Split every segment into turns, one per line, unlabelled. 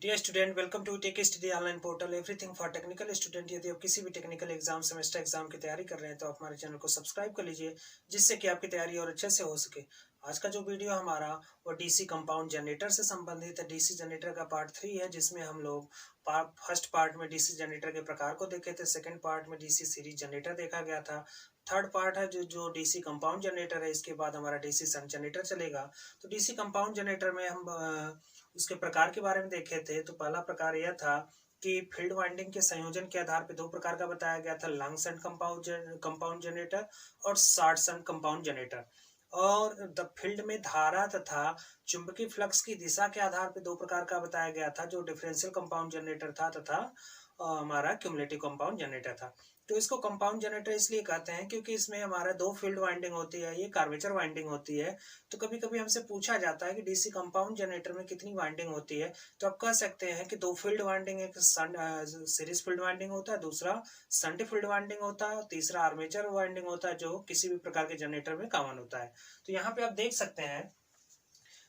Dear student, welcome to tech study online portal everything for technical student. यदि आप किसी भी टेक्निकल एग्जाम सेमेस्टर एग्जाम की तैयारी कर रहे हैं तो आप हमारे चैनल को सब्सक्राइब कर लीजिए, जिससे कि आपकी तैयारी और अच्छे से हो सके। आज का जो वीडियो हमारा वो डीसी कंपाउंड जनरेटर से संबंधित है। डीसी जनरेटर का पार्ट 3 है, जिसमें हम लोग फर्स्ट पार्ट में डीसी जनरेटर के प्रकार को देखे थे, सेकेंड पार्ट में डीसी सीरीज जनरेटर देखा गया था, थर्ड पार्ट है जो डीसी कंपाउंड जनरेटर है। इसके बाद हमारा डीसी शंट जनरेटर चलेगा। तो डीसी कंपाउंड जनरेटर में हम उसके प्रकार के बारे में देखे थे। तो पहला प्रकार यह था कि फील्ड वाइंडिंग के संयोजन के आधार पर दो प्रकार का बताया गया था, लॉन्ग शंट कंपाउंड जनरेटर और शॉर्ट शंट कंपाउंड जनरेटर। और द फील्ड में धारा तथा चुंबकीय फ्लक्स की दिशा के आधार पर दो प्रकार का बताया गया था, जो डिफरेंशियल कंपाउंड जनरेटर था तथा हमारा क्यूमुलेटिव कंपाउंड जनरेटर था। तो इसको कंपाउंड जनरेटर इसलिए कहते हैं क्योंकि इसमें हमारा दो फील्ड वाइंडिंग होती है, ये आर्मेचर वाइंडिंग होती है। तो कभी कभी हमसे पूछा जाता है कि डीसी कंपाउंड जनरेटर में कितनी वाइंडिंग होती है, तो आप कह सकते हैं कि दो फील्ड वाइंडिंग, एक सीरीज फील्ड वाइंडिंग होता है, दूसरा शंट फील्ड वाइंडिंग होता है, और तीसरा आर्मेचर वाइंडिंग होता है, जो किसी भी प्रकार के जनरेटर में कॉमन होता है। तो यहाँ पे आप देख सकते हैं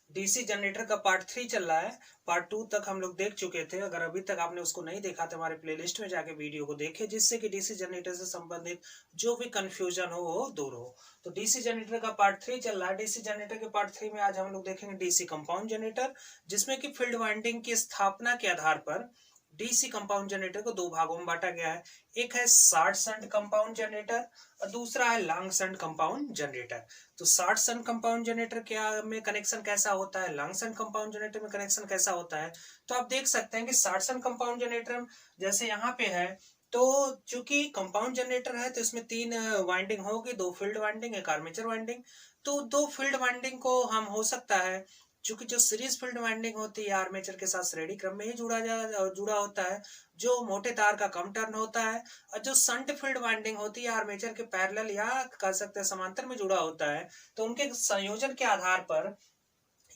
डीसी जनरेटर का पार्ट 3 चल रहा है। पार्ट 2 तक हम लोग देख चुके थे। अगर अभी तक आपने उसको नहीं देखा तो हमारे प्लेलिस्ट में जाके वीडियो को देखें, जिससे कि डीसी जनरेटर से संबंधित जो भी कंफ्यूजन हो वो दूर हो। तो डीसी जनरेटर का पार्ट 3 चल रहा है। डीसी जनरेटर के पार्ट 3 में आज हम लोग देखेंगे डीसी कंपाउंड जनरेटर, जिसमें कि फील्ड वाइंडिंग की स्थापना के आधार पर डीसी कंपाउंड जनरेटर को दो भागों में बांटा गया है। एक है शॉर्ट शंट कंपाउंड जनरेटर और दूसरा है लॉन्ग शंट कंपाउंड जनरेटर। तो शॉर्ट शंट कंपाउंड जनरेटर क्या में कनेक्शन कैसा होता है, लॉन्ग शंट कंपाउंड जनरेटर में कनेक्शन कैसा होता है। तो आप देख सकते हैं कि शॉर्ट शंट कंपाउंड जनरेटर जैसे यहाँ पे है, तो चूंकि कंपाउंड जनरेटर है तो इसमें तीन वाइंडिंग होगी, दो फील्ड वाइंडिंग, एक आर्मेचर वाइंडिंग। तो दो फील्ड वाइंडिंग को हम हो सकता है, चूंकि जो सीरीज फील्ड वाइंडिंग होती है आर्मेचर के साथ श्रेणी क्रम में ही जुड़ा होता है, जो मोटे तार का कम टर्न होता है, और जो शंट फील्ड वाइंडिंग होती है आर्मेचर के पैरेलल या कह सकते हैं समांतर में जुड़ा होता है। तो उनके संयोजन के आधार पर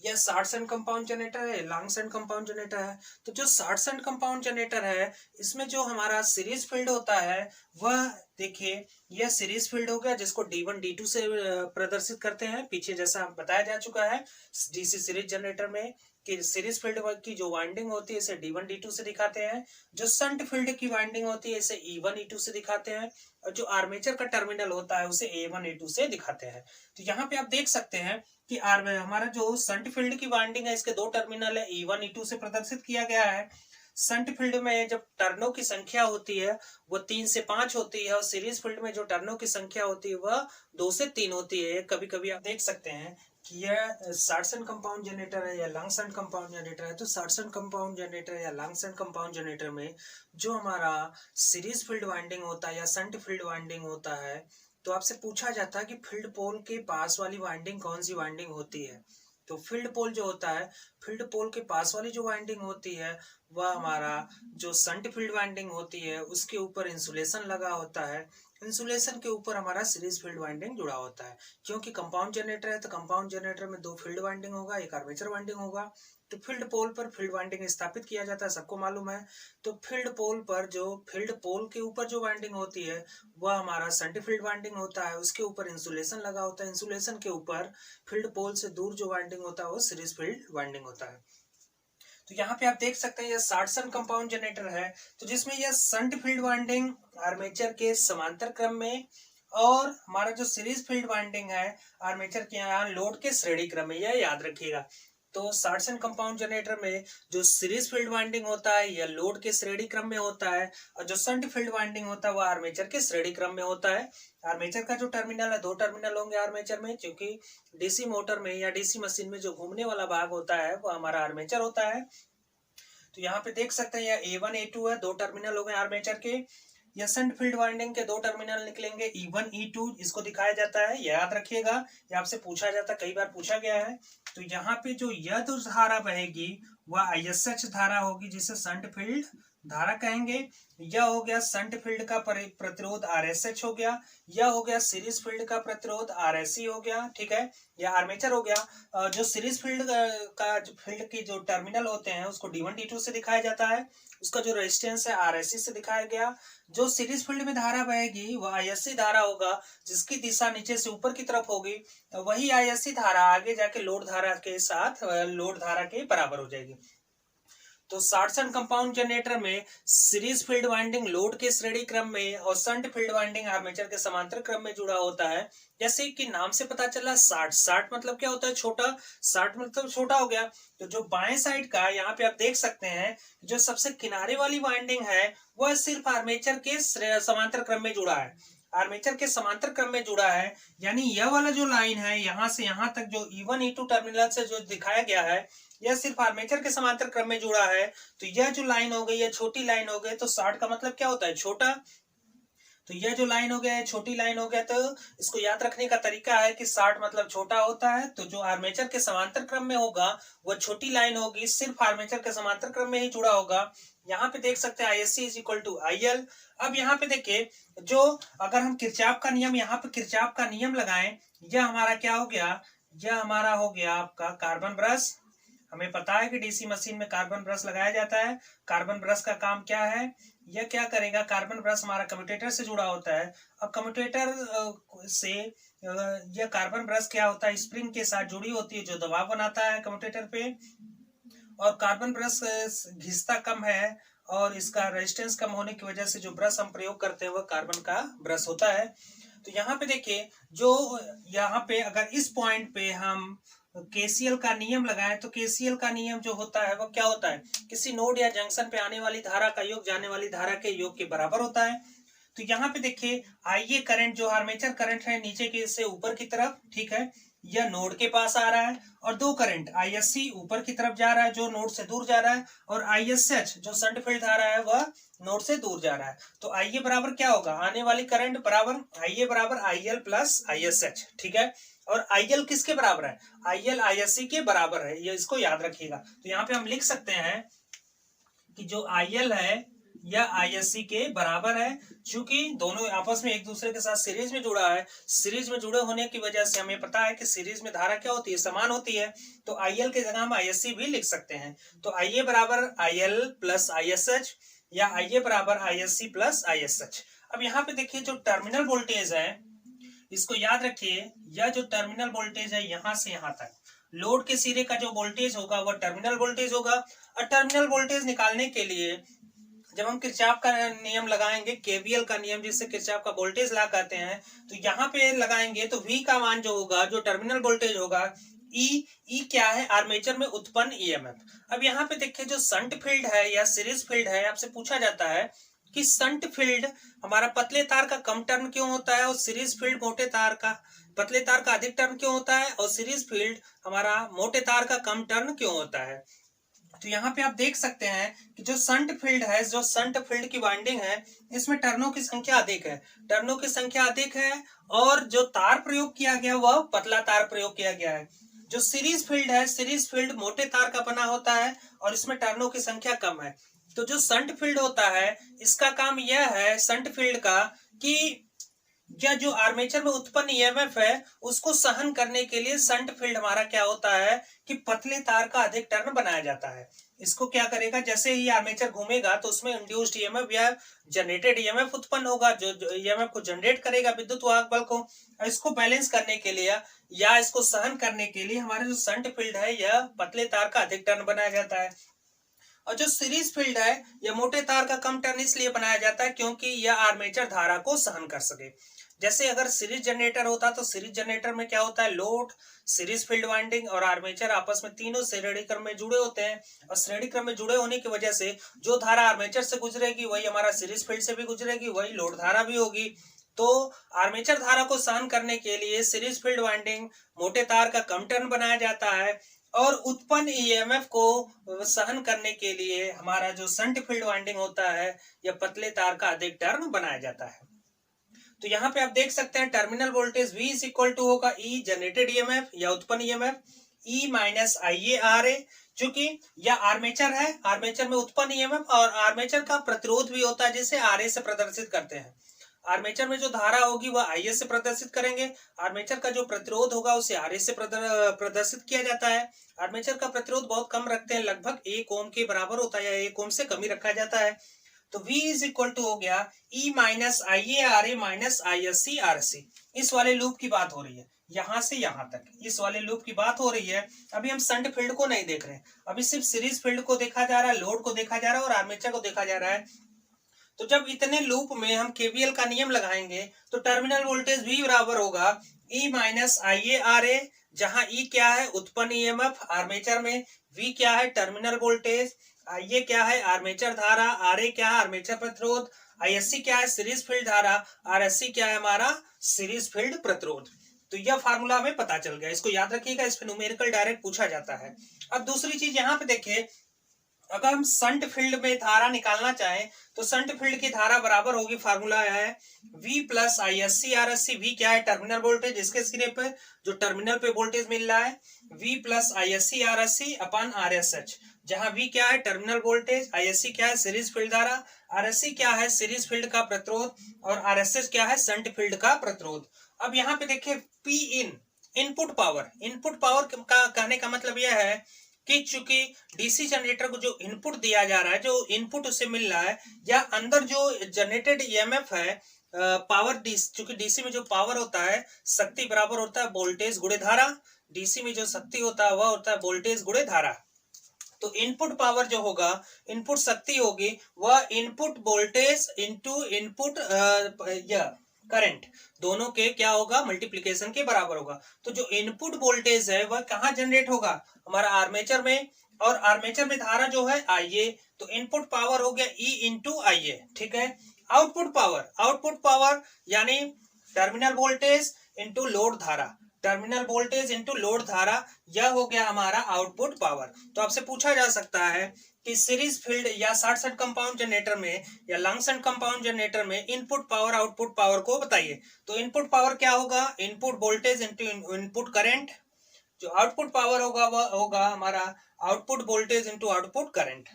यह शॉर्ट शंट कंपाउंड जनरेटर है, लॉन्ग शंट कंपाउंड जनरेटर है। तो जो शॉर्ट शंट कंपाउंड जनरेटर है, इसमें जो हमारा सीरीज फील्ड होता है वह देखिए यह सीरीज फील्ड हो गया, जिसको D1 D2 से प्रदर्शित करते हैं। पीछे जैसा बताया जा चुका है डीसी सीरीज जनरेटर में कि सीरीज फील्ड की जो वाइंडिंग होती है इसे D1 D2 से दिखाते हैं, जो शंट फील्ड की वाइंडिंग होती है इसे E1 E2 से दिखाते हैं, और जो आर्मेचर का टर्मिनल होता है उसे A1 A2 से दिखाते हैं। तो यहाँ पे आप देख सकते हैं कि हमारा जो शंट फील्ड की वाइंडिंग है इसके दो टर्मिनल है, E1 E2 से प्रदर्शित किया गया है। शंट फील्ड में जब टर्नों की संख्या होती है वो 3 से 5 होती है, और सीरीज फील्ड में जो टर्नों की संख्या होती है वह 2 से 3 होती है। कभी कभी आप देख सकते हैं कि यह शॉर्ट शंट कंपाउंड जनरेटर है या लॉन्ग शंट कंपाउंड जनरेटर है। तो शॉर्ट शंट कंपाउंड जनरेटर या लॉन्ग शंट कंपाउंड जनरेटर में जो हमारा सीरीज फील्ड वाइंडिंग होता है या शंट फील्ड वाइंडिंग होता है, तो आपसे पूछा जाता है कि फील्ड पोल के पास वाली वाइंडिंग कौन सी वाइंडिंग होती है। तो फील्ड पोल जो होता है, फील्ड पोल के पास वाली जो वाइंडिंग होती है वह हमारा जो शंट फील्ड वाइंडिंग होती है उसके ऊपर इंसुलेशन लगा होता है। इंसुलेशन के ऊपर हमारा सीरीज फील्ड वाइंडिंग जुड़ा होता है। क्योंकि कंपाउंड जनरेटर है तो कंपाउंड जनरेटर में दो फील्ड वाइंडिंग होगा, एक आर्मेचर वाइंडिंग होगा। तो फील्ड पोल पर फील्ड वाइंडिंग स्थापित किया जाता है, सबको मालूम है। तो फील्ड पोल पर जो फील्ड पोल के ऊपर जो वाइंडिंग होती है वह हमारा शंट फील्ड वाइंडिंग होता है, उसके ऊपर इंसुलेशन लगा होता है। इंसुलेशन के ऊपर फील्ड पोल से दूर जो वाइंडिंग होता है वो सीरीज फील्ड वाइंडिंग होता है। तो यहाँ पे आप देख सकते हैं यह शॉर्ट शंट कंपाउंड जनरेटर है, तो जिसमें यह शंट फील्ड वाइंडिंग आर्मेचर के समांतर क्रम में, और हमारा जो सीरीज फील्ड वाइंडिंग है आर्मेचर के यहाँ लोड के श्रेणी क्रम में, यह याद रखिएगा। तो शॉर्ट शंट कंपाउंड जनरेटर में जो सीरीज फील्ड वाइंडिंग होता है यह लोड के श्रेणी क्रम में होता है, और जो शंट फील्ड वाइंडिंग होता है वह आर्मेचर के श्रेणी क्रम में होता है। आर्मेचर का जो टर्मिनल है, दो टर्मिनल होंगे आर्मेचर में, क्योंकि डीसी मोटर में या डीसी मशीन में जो घूमने वाला भाग होता है वो हमारा आर्मेचर होता है। तो यहाँ पे देख सकते हैं यह A1 A2 है, दो टर्मिनल हो गए आर्मेचर के। यह शंट फील्ड वाइंडिंग के दो टर्मिनल निकलेंगे E1 E2, इसको दिखाया जाता है, याद रखिएगा, ये आपसे पूछा जाता है, कई बार पूछा गया है। तो यहाँ पे जो यह धारा बहेगी वह ISH धारा होगी, जिसे शंट फील्ड धारा कहेंगे। यह हो गया शंट फील्ड का प्रतिरोध RSH हो गया, यह हो गया सीरीज फील्ड का प्रतिरोध RSE हो गया, ठीक है, यह आर्मेचर हो गया। जो सीरीज फील्ड का जो फील्ड की जो टर्मिनल होते हैं उसको D1 D2 से दिखाया जाता है, उसका जो रेजिस्टेंस है RSE से दिखाया गया। जो सीरीज फील्ड में धारा बहेगी वह ISC धारा होगा, जिसकी दिशा नीचे से ऊपर की तरफ होगी। वही ISC धारा आगे जाके लोड धारा के साथ लोड धारा के बराबर हो जाएगी। तो शॉर्ट शंट कंपाउंड जनरेटर में सीरीज फील्ड वाइंडिंग लोड के श्रेणी क्रम में और शंट फील्ड वाइंडिंग आर्मेचर के समांतर क्रम में जुड़ा होता है। जैसे कि नाम से पता चला शॉर्ट, शॉर्ट मतलब क्या होता है, छोटा, शॉर्ट मतलब छोटा हो गया। तो जो बाएं साइड का यहाँ पे आप देख सकते हैं, जो सबसे किनारे वाली वाइंडिंग है वह सिर्फ आर्मेचर के समांतर क्रम में जुड़ा है, आर्मेचर के समांतर क्रम में जुड़ा है। यानी यह वाला जो लाइन है यहां से यहां तक जो E1 E2 टर्मिनल से जो दिखाया गया है यह सिर्फ आर्मेचर के समांतर क्रम में जुड़ा है। तो यह जो लाइन हो गई, यह छोटी लाइन हो गई। तो शॉर्ट का मतलब क्या होता है, छोटा। तो यह जो लाइन हो गया है छोटी लाइन हो गया। तो इसको याद रखने का तरीका है कि शॉर्ट मतलब छोटा होता है। तो जो आर्मेचर के समांतर क्रम में होगा वह छोटी लाइन होगी, सिर्फ आर्मेचर के समांतर क्रम में ही जुड़ा होगा। यहाँ पे देख सकते हैं ISC is equal to IL। अब यहाँ पे देखिए, जो अगर हम किरचॉफ का नियम, यहाँ पे किरचॉफ का नियम लगाएं, यह हमारा क्या हो गया, यह हमारा हो गया आपका कार्बन ब्रश। हमें पता है कि डीसी मशीन में कार्बन ब्रश लगाया जाता है। कार्बन ब्रश का काम क्या है, यह क्या करेगा, कार्बन ब्रश हमारा कम्यूटेटर से जुड़ा होता है। अब कम्यूटेटर से यह कार्बन ब्रश क्या होता है, स्प्रिंग के साथ जुड़ी होती है जो दबाव बनाता है कम्यूटेटर पे। और कार्बन ब्रश घिसता कम है और इसका रेजिस्टेंस कम होने की वजह से जो ब्रश हम प्रयोग करते हैं वह कार्बन का ब्रश होता है। तो यहाँ पे देखिए, जो यहाँ पे अगर इस पॉइंट पे हम KCL का नियम लगाएं तो KCL का नियम जो होता है वो क्या होता है, किसी नोड या जंक्शन पे आने वाली धारा का योग जाने वाली धारा के योग के बराबर होता है। तो यहाँ पे देखिए, IA करंट जो आर्मेचर करंट है नीचे के से ऊपर की तरफ, ठीक है, यह नोड के पास आ रहा है। और दो करंट ISC ऊपर की तरफ जा रहा है जो नोड से दूर जा रहा है, और ISH जो शंट फील्ड धारा है वह नोड से दूर जा रहा है। तो IA बराबर क्या होगा, आने वाली करंट बराबर IA बराबर IL प्लस ISH, ठीक है। और IL किसके बराबर है, IL ISC के बराबर है, ये इसको याद रखिएगा। तो यहाँ पे हम लिख सकते हैं कि जो IL है यह ISC के बराबर है। क्योंकि दोनों आपस में एक दूसरे के साथ सीरीज में जुड़ा है, सीरीज में जुड़े होने की वजह से हमें पता है कि सीरीज में धारा क्या होती है, समान होती है। तो IL के जगह हम ISC भी लिख सकते हैं। तो IA बराबर IL प्लस ISH या IA बराबर ISC प्लस ISH। अब यहाँ पे देखिए, जो टर्मिनल वोल्टेज है इसको याद रखिए, यह जो टर्मिनल वोल्टेज है यहां से यहां तक लोड के सिरे का जो वोल्टेज होगा वह टर्मिनल वोल्टेज होगा। और टर्मिनल वोल्टेज निकालने के लिए जब हम किरचॉफ का नियम लगाएंगे, KVL का नियम जिससे किरचॉफ का वोल्टेज लॉ कहते हैं, तो यहाँ पे लगाएंगे तो V का मान जो होगा, जो टर्मिनल वोल्टेज होगा, E क्या है, आर्मेचर में उत्पन्न EMF। अब यहाँ पे देखिए, जो शंट फील्ड है या सीरीज फील्ड है, आपसे पूछा जाता है कि शंट फील्ड हमारा पतले तार का कम टर्न क्यों होता है और सीरीज फील्ड मोटे तार का, पतले तार का अधिक टर्न क्यों होता है और सीरीज फील्ड हमारा मोटे तार का कम टर्न क्यों होता है। तो यहाँ पे आप देख सकते हैं कि जो शंट फील्ड है, जो शंट फील्ड की वाइंडिंग है, इसमें टर्नों की संख्या अधिक है, टर्नों की संख्या अधिक है। और जो तार प्रयोग किया गया वह पतला तार प्रयोग किया गया है। जो सीरीज फील्ड है, सीरीज फील्ड मोटे तार का बना होता है और इसमें टर्नों की संख्या कम है। तो जो शंट फील्ड होता है इसका काम यह है, शंट फील्ड का, कि यह जो आर्मेचर में उत्पन्न EMF है उसको सहन करने के लिए शंट फील्ड हमारा क्या होता है कि पतले तार का अधिक टर्न बनाया जाता है। इसको क्या करेगा, जैसे ही आर्मेचर घूमेगा तो उसमें इंड्यूस्ड EMF या जनरेटेड EMF उत्पन्न होगा, जो EMF को जनरेट करेगा विद्युत वाहक बल को। इसको बैलेंस करने के लिए या इसको सहन करने के लिए हमारे जो शंट फील्ड है यह पतले तार का अधिक टर्न बनाया जाता है। और जो सीरीज फील्ड है यह मोटे तार का कम टर्न इसलिए बनाया जाता है क्योंकि यह आर्मेचर धारा को सहन कर सके। जैसे अगर सीरीज जनरेटर होता तो सीरीज जनरेटर में क्या होता है, लोड, सीरीज फील्ड वाइंडिंग और आर्मेचर आपस में तीनों श्रेणी क्रम में जुड़े होते हैं। और श्रेणी क्रम में जुड़े होने की वजह से जो धारा आर्मेचर से गुजरेगी वही हमारा सीरीज फील्ड से भी गुजरेगी, वही लोड धारा भी होगी। तो आर्मेचर धारा को सहन करने के लिए सीरीज फील्ड वाइंडिंग मोटे तार का कम टर्न बनाया जाता है और उत्पन्न EMF को सहन करने के लिए हमारा जो शंट फील्ड वाइंडिंग होता है या पतले तार का अधिक टर्न बनाया जाता है। तो यहाँ पे आप देख सकते हैं terminal voltage V is equal to होगा E जनरेटेड EMF या उत्पन्न EMF E माइनस IARA, चूंकि यह आर्मेचर है, आर्मेचर में उत्पन्न EMF और आर्मेचर का प्रतिरोध भी होता है जिसे RA से प्रदर्शित करते हैं। आर्मेचर में जो धारा होगी वह IA से प्रदर्शित करेंगे, आर्मेचर का जो प्रतिरोध होगा उसे RA से प्रदर्शित किया जाता है। आर्मेचर का प्रतिरोध बहुत कम रखते हैं, लगभग 1 ओम के बराबर होता है या 1 ओम से कम ही रखा जाता है। तो V इज इक्वल टू हो गया E minus IARA minus ISC RC। इस वाले लूप की बात हो रही है, यहां से यहां तक, इस वाले लूप की बात हो रही है। अभी हम शंट फील्ड को नहीं देख रहे हैं, अभी सिर्फ सीरीज फील्ड को देखा जा रहा है, लोड को देखा जा रहा है और आर्मेचर को देखा जा रहा है। तो जब इतने लूप में हम केवीएल का नियम लगाएंगे तो टर्मिनल वोल्टेज V बराबर होगा E माइनस IA RA, जहां E क्या है उत्पन्न ईएमएफ आर्मेचर में, V क्या है टर्मिनल वोल्टेज, IA क्या है आर्मेचर धारा, RA क्या है आर्मेचर प्रतिरोध, ISC क्या है सीरीज फील्ड धारा, RSC क्या है हमारा सीरीज फील्ड प्रतिरोध। तो यह फार्मूला हमें पता चल गया, इसको याद रखिएगा, इस पे न्यूमेरिकल डायरेक्ट पूछा जाता है। अब दूसरी चीज यहाँ पे देखिए, अगर हम शंट फील्ड में धारा निकालना चाहें तो शंट फील्ड की धारा बराबर होगी, फार्मूला है V plus ISC RSC। V क्या है टर्मिनल वोल्टेज, इसके सिरे पे जो टर्मिनल पे वोल्टेज मिल रहा है, V प्लस ISC RSC अपन RSH, जहां V क्या है टर्मिनल वोल्टेज, ISC क्या है सीरीज फील्ड धारा, RSC क्या है सीरीज फील्ड का प्रतिरोध और RSH क्या है शंट फील्ड का प्रतिरोध। अब यहाँ पे देखिए P इन इनपुट पावर, इनपुट पावर का कहने का मतलब यह है कि चूंकि डीसी जनरेटर को जो इनपुट दिया जा रहा है, जो इनपुट उसे मिल रहा है, या अंदर जो जनरेटेड ईएमएफ है पावर, चूंकि डीसी में जो पावर होता है शक्ति बराबर होता है वोल्टेज गुणे धारा, डीसी में जो शक्ति होता है वह होता है वोल्टेज गुणे धारा। तो इनपुट पावर जो होगा, इनपुट शक्ति होगी वह input voltage into input current, दोनों के क्या होगा मल्टीप्लिकेशन के बराबर होगा। तो जो इनपुट वोल्टेज है वह कहाँ जनरेट होगा, हमारा आर्मेचर में, और आर्मेचर में धारा जो है IA, तो इनपुट पावर हो गया E इंटू IA, ठीक है। आउटपुट पावर, आउटपुट पावर यानी टर्मिनल वोल्टेज इंटू लोड धारा, टर्मिनल वोल्टेज इंटू लोड धारा, यह हो गया हमारा आउटपुट पावर। तो आपसे पूछा जा सकता है कि सीरीज फील्ड या शॉर्ट सर्किट कंपाउंड जनरेटर में या लॉन्ग शंट कंपाउंड जनरेटर में इनपुट पावर आउटपुट पावर को बताइए। तो इनपुट पावर क्या होगा, input voltage into input current, जो आउटपुट पावर होगा वह होगा हमारा output voltage into output current.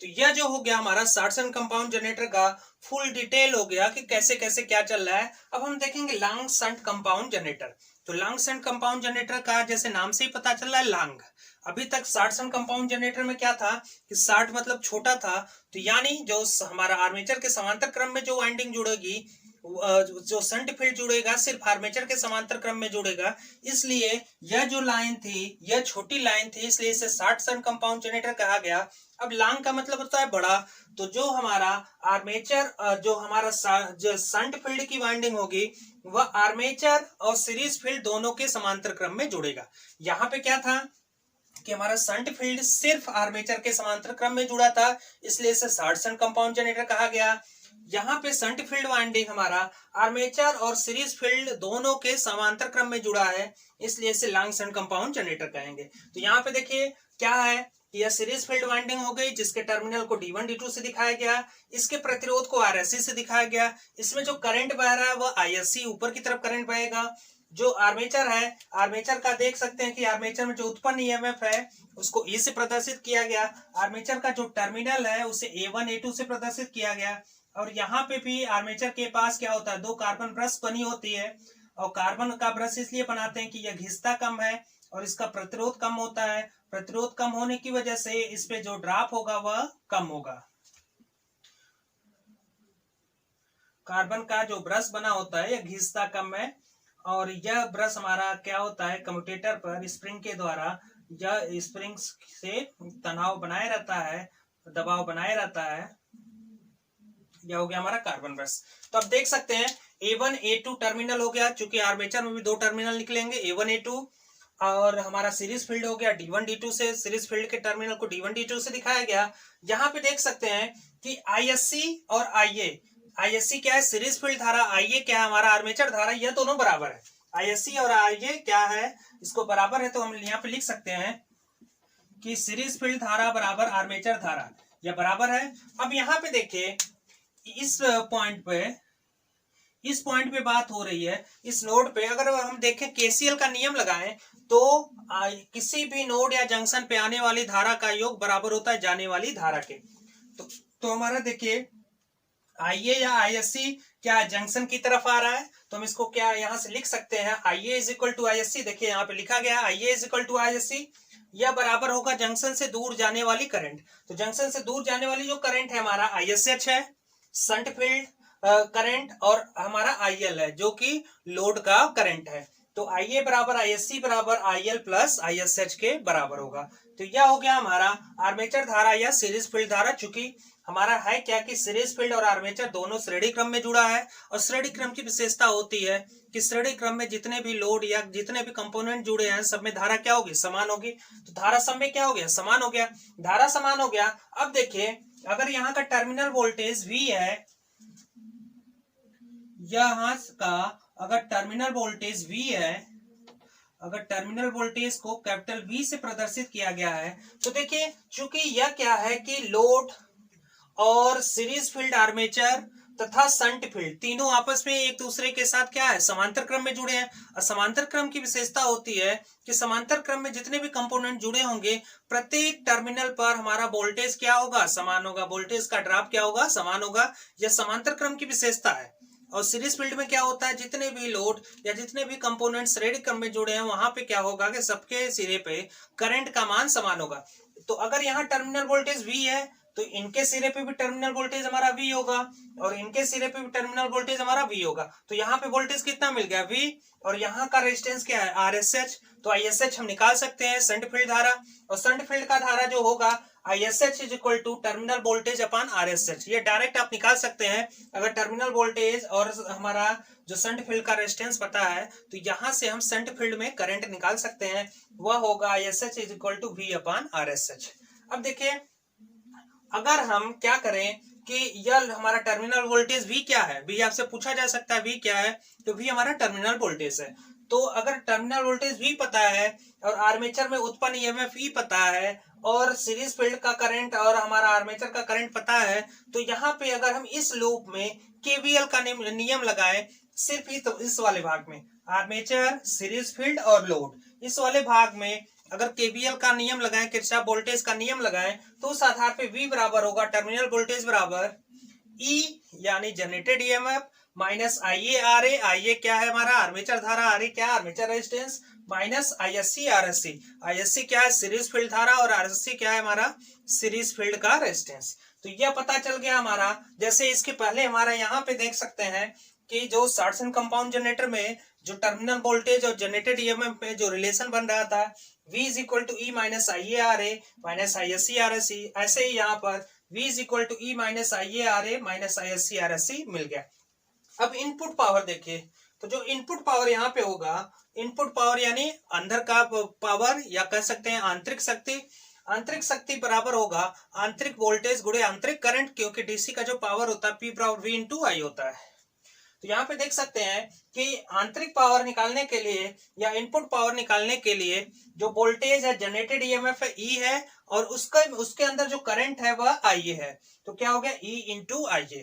तो यह जो हो गया हमारा शॉर्ट सर्किट कंपाउंड जनरेटर का फुल डिटेल हो गया कि कैसे कैसे क्या चल रहा है। अब हम देखेंगे लॉन्ग शंट कंपाउंड जनरेटर। तो लॉन्ग शंट कंपाउंड जनरेटर का जैसे नाम से ही पता चल रहा है लॉन्ग। अभी तक शॉर्ट शंट कंपाउंड जनरेटर में क्या था कि शॉर्ट मतलब छोटा था, तो यानी जो हमारा आर्मेचर के समांतर क्रम में जो वाइंडिंग जुड़ेगी, जो शंट फील्ड जुड़ेगा सिर्फ आर्मेचर के समांतर क्रम में जुड़ेगा, इसलिए यह जो लाइन थी यह छोटी लाइन थी, इसलिए इसे शॉर्ट शंट कंपाउंड जनरेटर कहा गया। अब लॉन्ग का मतलब होता है बड़ा, तो जो हमारा आर्मेचर, जो हमारा जो शंट फील्ड की वाइंडिंग होगी वह आर्मेचर और सीरीज फील्ड दोनों के समांतर क्रम में जुड़ेगा। यहाँ पे क्या था कि हमारा शंट फील्ड सिर्फ आर्मेचर के समांतर क्रम में जुड़ा था, इसलिए इसे शॉर्ट शंट कंपाउंड जनरेटर कहा गया। यहाँ पे शंट फील्ड वाइंडिंग हमारा आर्मेचर और सीरीज फील्ड दोनों के समांतर क्रम में जुड़ा है, इसलिए इसे लॉन्ग शंट कंपाउंड जनरेटर कहेंगे। तो यहाँ पे देखिए क्या है, यह सीरीज फील्ड वाइंडिंग हो गई जिसके टर्मिनल को D1 D2 से दिखाया गया, इसके प्रतिरोध को RSC से दिखाया गया, इसमें जो करंट बह रहा है वह ISC ऊपर की तरफ करंट बहेगा। जो आर्मेचर है, आर्मेचर का देख सकते हैं कि आर्मेचर में जो उत्पन्न ईएमएफ है उसको E से प्रदर्शित किया गया, आर्मेचर का जो टर्मिनल है उसे A1 A2 से प्रदर्शित किया गया। और यहाँ पे भी आर्मेचर के पास क्या होता है, दो कार्बन ब्रश बनी होती है, और कार्बन का ब्रश इसलिए बनाते हैं कि यह घिसता कम है और इसका प्रतिरोध कम होता है। प्रतिरोध कम होने की वजह से इस पे जो ड्रॉप होगा वह कम होगा। कार्बन का जो ब्रश बना होता है यह घिसता कम है, और यह ब्रश हमारा क्या होता है कम्यूटेटर पर स्प्रिंग के द्वारा, यह स्प्रिंग से तनाव बनाए रहता है, दबाव बनाए रहता है। यह हो गया हमारा कार्बन ब्रश। तो अब देख सकते हैं A1 A2 टर्मिनल हो गया, चूंकि आर्मेचर में भी दो टर्मिनल निकलेंगे A1 A2, और हमारा सीरीज फील्ड हो गया D1 D2 से, सीरीज फील्ड के टर्मिनल को D1 D2 से दिखाया गया। यहाँ पे देख सकते हैं कि ISC और IA, ISC क्या है सीरीज फील्ड धारा, IA क्या है हमारा आर्मेचर धारा, यह दोनों बराबर है। ISC और IA क्या है, इसको बराबर है, तो हम यहाँ पे लिख सकते हैं कि सीरीज फील्ड धारा बराबर आर्मेचर धारा, यह बराबर है। अब यहाँ पे देखिए इस पॉइंट पे बात हो रही है, इस नोड पे अगर हम देखें KCL का नियम लगाएं तो किसी भी नोड या जंक्शन पे आने वाली धारा का योग बराबर होता है जाने वाली धारा के। तो हमारा देखिए IA या ISC क्या जंक्शन की तरफ आ रहा है, तो हम इसको क्या यहां से लिख सकते हैं IA is equal to ISC। देखिए यहाँ पे लिखा गया IA is equal to ISC, यह बराबर होगा जंक्शन से दूर जाने वाली करंट। तो जंक्शन से दूर जाने वाली जो करंट है हमारा ISH है शंट फील्ड करंट, और हमारा IL है जो कि लोड का करंट है। तो IA बराबर ISC बराबर IL प्लस ISH के बराबर होगा। तो यह हो गया हमारा आर्मेचर धारा या सीरीज फील्ड धारा। चूंकि हमारा है क्या कि सीरीज फील्ड और आर्मेचर दोनों श्रेणी क्रम में जुड़ा है, और श्रेणी क्रम की विशेषता होती है कि श्रेणी क्रम में जितने भी लोड या जितने भी कंपोनेंट जुड़े हैं सब में धारा क्या होगी, समान होगी। तो धारा सब में क्या हो गया, समान हो गया, धारा समान हो गया। अब देखिए अगर यहाँ का टर्मिनल वोल्टेज V है, यहाँ का अगर टर्मिनल वोल्टेज V है, अगर टर्मिनल वोल्टेज को कैपिटल V से प्रदर्शित किया गया है, तो देखिए चूंकि यह क्या है कि लोड और सीरीज फील्ड आर्मेचर तथा शंट फील्ड तीनों आपस में एक दूसरे के साथ क्या है, समांतर क्रम में जुड़े हैं। और समांतर क्रम की विशेषता होती है कि समांतर क्रम में जितने भी कंपोनेंट जुड़े होंगे प्रत्येक टर्मिनल पर हमारा वोल्टेज क्या होगा, समान होगा, वोल्टेज का ड्रॉप क्या होगा, समान होगा। यह समांतर क्रम की विशेषता है। और सीरीज फील्ड में क्या होता है, जितने भी लोड या जितने भी कंपोनेंट श्रेणी क्रम में जुड़े हैं वहां पे क्या होगा कि सबके सिरे पे करंट का मान समान होगा। तो अगर यहाँ टर्मिनल वोल्टेज V है तो इनके सिरे पे भी टर्मिनल वोल्टेज हमारा V होगा, और इनके सिरे पे भी टर्मिनल वोल्टेज हमारा V होगा। तो यहाँ पे वोल्टेज कितना मिल गया, V, और यहाँ का रेजिस्टेंस क्या है, RSH। तो ISH हम निकाल सकते हैं शंट फील्ड धारा, और शंट फील्ड का धारा जो होगा ISH is equal to terminal voltage upon RSH। ये डायरेक्ट आप निकाल सकते हैं। अगर टर्मिनल वोल्टेज और हमारा जो शंट फील्ड का रेजिस्टेंस पता है तो यहाँ से हम शंट फील्ड में करंट निकाल सकते हैं, वह होगा ISH is equal to V upon RSH। अब देखिए अगर हम क्या करें कि यह हमारा टर्मिनल वोल्टेज V क्या है, V आपसे पूछा जा सकता है V क्या है, तो V हमारा टर्मिनल वोल्टेज है। तो अगर टर्मिनल वोल्टेज V पता है और आर्मेचर में उत्पन्न EMF E पता है और सीरीज फील्ड का करंट और हमारा आर्मेचर का करंट पता है, तो यहाँ पे अगर हम इस लूप में KVL का नियम लगाएं सिर्फ ही तो इस वाले भाग में आर्मेचर, सीरीज फील्ड और लोड, इस वाले भाग में अगर KVL का नियम लगाएं, किरचॉफ वोल्टेज का नियम लगाएं, तो उस आधार पे V बराबर होगा टर्मिनल वोल्टेज बराबर E यानी generated EMF minus IaRa, IA क्या है हमारा आर्मेचर धारा, RA क्या है armature resistance, minus ISC RSC, ISC क्या है सीरीज फील्ड धारा और RSC क्या है हमारा सीरीज फील्ड का रेजिस्टेंस। तो यह पता चल गया हमारा। जैसे इसके पहले हमारा यहाँ पे देख सकते हैं कि जो शॉर्टसन कंपाउंड जनरेटर में जो टर्मिनल वोल्टेज और जनरेटेड EMF में जो रिलेशन बन रहा था V is equal to E minus IaRa minus ISC RSC, ऐसे ही यहाँ पर V is equal to E minus IaRa minus ISC RSC मिल गया। अब इनपुट पावर देखिए, तो जो इनपुट पावर यहाँ पे होगा, इनपुट पावर यानी अंदर का पावर या कह सकते हैं आंतरिक शक्ति, आंतरिक शक्ति बराबर होगा आंतरिक वोल्टेज गुणे आंतरिक करंट, क्योंकि डीसी का जो पावर होता है P बराबर V इंटू I होता है। तो यहाँ पे देख सकते हैं कि आंतरिक पावर निकालने के लिए या इनपुट पावर निकालने के लिए जो वोल्टेज है जनरेटेड EMF है E है, और उसके अंदर जो करंट है वह IA है। तो क्या हो गया E इंटू IA।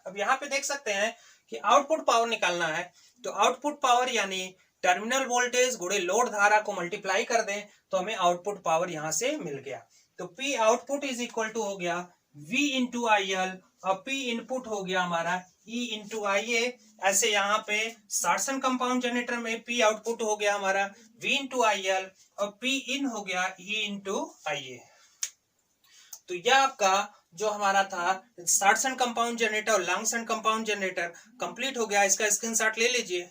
अब यहाँ पे देख सकते हैं कि आउटपुट पावर निकालना है, तो आउटपुट पावर यानी टर्मिनल वोल्टेज गुणे लोड धारा को मल्टीप्लाई कर दें तो हमें आउटपुट पावर यहाँ से मिल गया। तो P output is equal to हो गया V इंटू IL, और P इनपुट हो गया हमारा E इंटू IA। ऐसे यहाँ पे शॉर्टसन कंपाउंड जनरेटर में P आउटपुट हो गया हमारा V इंटू IL और P इन हो गया E इंटू IA। तो यह आपका जो हमारा था शॉर्टसन कंपाउंड जनरेटर और लॉन्ग शन कंपाउंड जनरेटर कंप्लीट हो गया। इसका स्क्रीनशॉट ले लीजिए।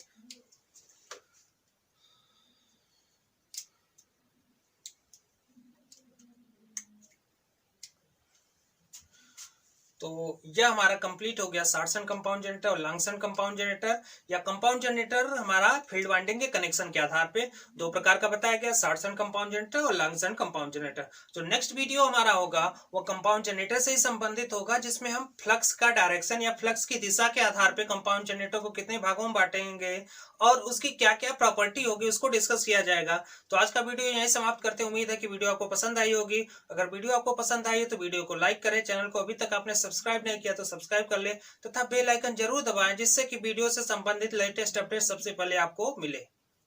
तो यह हमारा कंप्लीट हो गया शॉर्टसन कंपाउंड जनरेटर और लॉन्ग शन कंपाउंड जनरेटर। या कंपाउंड जनरेटर हमारा फील्ड वाइंडिंग के कनेक्शन के आधार पे दो प्रकार का बताया गया, शॉर्टसन कंपाउंड जनरेटर और लॉन्ग शन कंपाउंड जनरेटर। जो नेक्स्ट वीडियो हमारा होगा वो कंपाउंड जनरेटर से ही संबंधित होगा, जिसमें हम फ्लक्स का डायरेक्शन या फ्लक्स की दिशा के आधार पे कंपाउंड जनरेटर को कितने भागों में बांटेंगे और उसकी क्या क्या प्रॉपर्टी होगी उसको डिस्कस किया जाएगा। तो आज का वीडियो यहीं समाप्त करते हैं। उम्मीद है कि वीडियो आपको पसंद आई होगी। अगर वीडियो आपको पसंद आई है तो वीडियो को लाइक करें, चैनल को अभी तक आपने सब्सक्राइब नहीं किया तो सब्सक्राइब कर ले तथा बेल आइकन जरूर दबाएं, जिससे कि वीडियो से संबंधित लेटेस्ट अपडेट सबसे पहले आपको मिले।